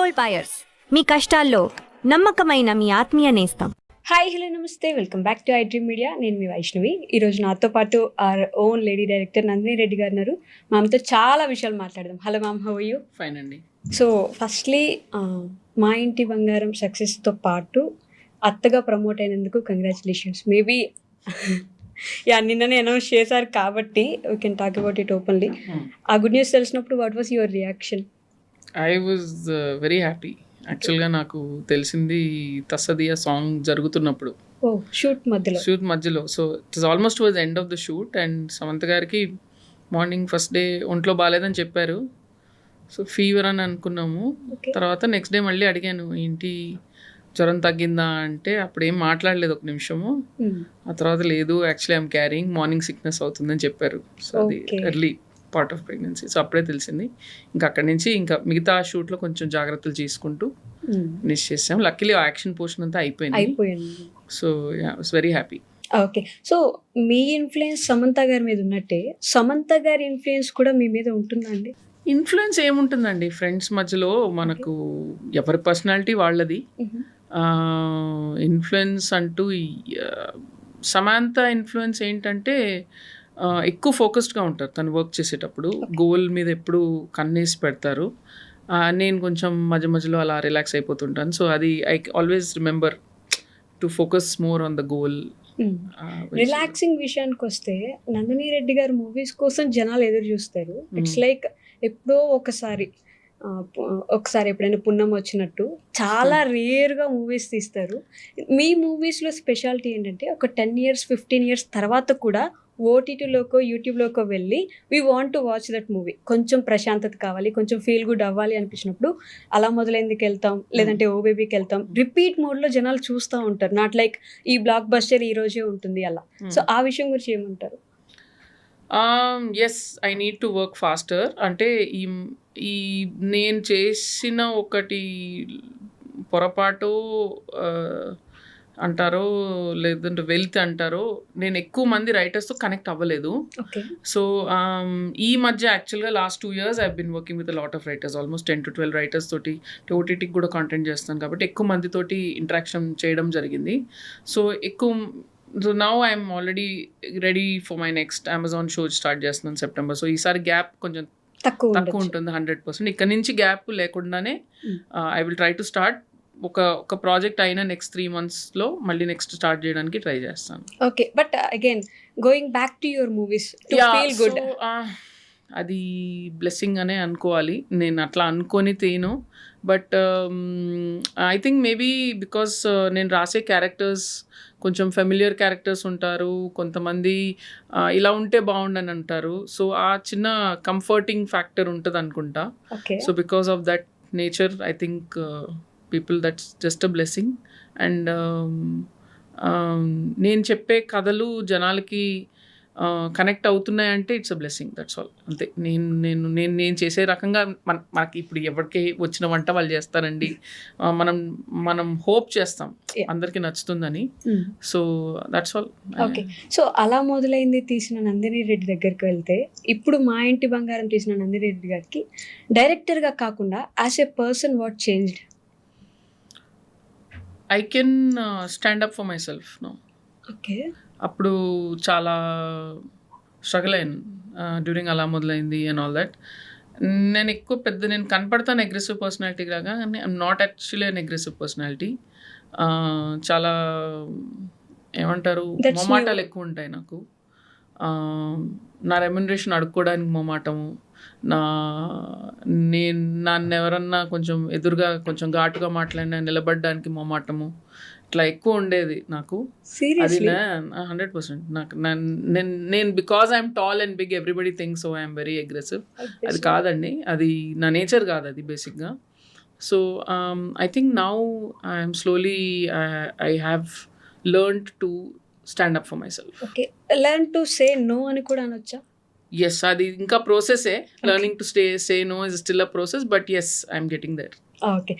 Gold buyers, మీ కష్టాల్లో నమ్మకమైన మీ ఆత్మీయ నేస్తం. హాయ్ హలో నమస్తే, welcome back to iDream media. నేను మీ వైష్ణవి. ఈరోజు నాతో పాటు our own lady director Nandini Reddy గారు ఉన్నారు. మామతో చాలా విషయాలు మాట్లాడదాం. Hello ma'am, how are you? Fine అండి. సో ఫస్ట్లీ మా ఇంటి బంగారం సక్సెస్తో పాటు అత్తగా ప్రమోట్ అయినందుకు కంగ్రాచులేషన్స్. మేబీ నిన్ననే అనౌన్స్ చేశారు కాబట్టి we can talk about it openly. ఆ గుడ్ న్యూస్ తెలిసినప్పుడు what was your reaction? I was very happy. యాక్చువల్గా నాకు తెలిసింది తస్సదియా సాంగ్ జరుగుతున్నప్పుడు, షూట్ మధ్యలో. So it is almost was end of the shoot and Samantha గారికి మార్నింగ్ ఫస్ట్ డే ఒంట్లో బాగాలేదని చెప్పారు. సో ఫీవర్ అని అనుకున్నాము. తర్వాత నెక్స్ట్ డే మళ్ళీ అడిగాను, ఏంటి జ్వరం తగ్గిందా అంటే అప్పుడు ఏం మాట్లాడలేదు ఒక నిమిషము. ఆ తర్వాత లేదు, actually I'm carrying morning sickness అవుతుందని చెప్పారు. సో అది early part of pregnancy. So అప్పుడే తెలిసింది. ఇంకా అక్కడి నుంచి ఇంకా మిగతా షూట్లో కొంచెం జాగ్రత్తలు తీసుకుంటూ ఫినిష్ చేసాం. లక్కీలీ ఆ యాక్షన్ పోర్షన్ అంతా అయిపోయింది. So yeah, I was very happy. Okay, so me influence Samantha గారి మీద ఉన్నట్టే సమంత గారి ఇన్ఫ్లుయెన్స్ కూడా మీ మీద ఉంటుందండి? ఇన్ఫ్లుయెన్స్ ఏముంటుందండి, ఫ్రెండ్స్ మధ్యలో మనకు ఎవరి పర్సనాలిటీ వాళ్ళది. ఇన్ఫ్లుయెన్స్ అంటూ సమంత ఇన్ఫ్లుయెన్స్ ఏంటంటే ఎక్కువ ఫోకస్డ్గా ఉంటారు తను వర్క్ చేసేటప్పుడు. గోల్ మీద ఎప్పుడు కన్నేసి పెడతారు. నేను కొంచెం మధ్య మధ్యలో అలా రిలాక్స్ అయిపోతుంటాను. సో అది I always remember to focus more on the goal. Relaxing విషయానికి వస్తే నందిని రెడ్డి గారి మూవీస్ కోసం జనాలు ఎదురు చూస్తారు. ఇట్స్ లైక్ ఎప్పుడో ఒకసారి ఎప్పుడైనా పుణ్యం వచ్చినట్టు చాలా రేర్గా మూవీస్ తీస్తారు. మీ మూవీస్లో స్పెషాలిటీ ఏంటంటే ఒక 10 years 15 years తర్వాత కూడా ఓటీటీలోకో యూట్యూబ్లోకో వెళ్ళి we want to watch that movie. కొంచెం ప్రశాంతత కావాలి, కొంచెం ఫీల్ గుడ్ అవ్వాలి అనిపించినప్పుడు అలా మొదలైందుకు వెళ్తాం, లేదంటే ఓ బేబీకి వెళ్తాం. రిపీట్ మోడ్లో జనాలు చూస్తూ ఉంటారు. నాట్ లైక్ ఈ బ్లాక్ బస్టర్ ఈ రోజే ఉంటుంది అలా. సో ఆ విషయం గురించి ఏమంటారు? Yes, I need to work faster. అంటే ఈ నేను చేసిన ఒకటి పొరపాటు అంటారో లేదంటే వెల్త్ అంటారో, నేను ఎక్కువ మంది రైటర్స్తో కనెక్ట్ అవ్వలేదు. సో ఈ మధ్య యాక్చువల్గా last 2 years I been working with lot of writers. Almost 10 to 12 writers తోటి ఓటీటీకి కూడా కాంటెంట్ చేస్తాను కాబట్టి ఎక్కువ మందితోటి ఇంటరాక్షన్ చేయడం జరిగింది. So now I'm already ready for my next Amazon show start చేస్తున్నాను సెప్టెంబర్. సో ఈసారి గ్యాప్ కొంచెం తక్కువ ఉంటుంది 100%. ఇక్కడ నుంచి గ్యాప్ లేకుండానే I will try to start ఒక ప్రాజెక్ట్ అయిన నెక్స్ట్ 3 monthsలో మళ్ళీ నెక్స్ట్ స్టార్ట్ చేయడానికి ట్రై చేస్తాను. Okay, but again going back to your movies to feel good, అది బ్లెస్సింగ్ అనే అనుకోవాలి. నేను అట్లా అనుకొని తేను. But I think maybe because నేను రాసే క్యారెక్టర్స్ కొంచెం ఫెమిలియర్ క్యారెక్టర్స్ ఉంటారు, కొంతమంది ఇలా ఉంటే బాగుండని అంటారు. సో ఆ చిన్న కంఫర్టింగ్ ఫ్యాక్టర్ ఉంటుంది అనుకుంటా. So because of that nature I think people that's just a blessing. And నేను చెప్పే కథలు జనాలకి కనెక్ట్ అవుతున్నాయంటే it's a blessing, that's all. అంతే. నేను చేసే రకంగా మనకి ఇప్పుడు ఎవరికి వచ్చిన వంట వాళ్ళు చేస్తారండి. మనం హోప్ చేస్తాం అందరికీ నచ్చుతుందని. So that's all. Okay, so అలా మొదలైంది తీసిన నందిని రెడ్డి దగ్గరికి వెళ్తే ఇప్పుడు మా ఇంటి బంగారం తీసిన నందిని రెడ్డి గారికి డైరెక్టర్గా కాకుండా as a person what changed? I can stand up for myself no. Okay, అప్పుడు చాలా స్ట్రగుల్ అయ్యాను డ్యూరింగ్ అలా మొదలైంది అండ్ ఆల్ దట్. నేను కనపడతాను అగ్రెసివ్ పర్సనాలిటీ లాగా, కానీ I'm not actually an aggressive personality. చాలా ఏమంటారు, మొమాటాలు ఎక్కువ ఉంటాయి నాకు. నా రెమ్యునరేషన్ అడుక్కోవడానికి మొమాటము, నన్ను ఎవరన్నా కొంచెం ఎదురుగా కొంచెం ఘాటుగా మాట్లాడినా నిలబడడానికి మొమాటము, ఇట్లా ఎక్కువ ఉండేది నాకు. అది 100% నాకు నేను because I'm tall and big everybody thinks so I'm very aggressive. అది కాదండి, అది నా నేచర్ కాదు అది బేసిక్గా. So I think now I'm slowly I have learned to stand up for myself. Okay, learn to say no అని కూడా అనొచ్చా? ఎస్, అది ఇంకా ప్రాసెసే. Learning to say no is still a process, but yes I'm getting there. Okay,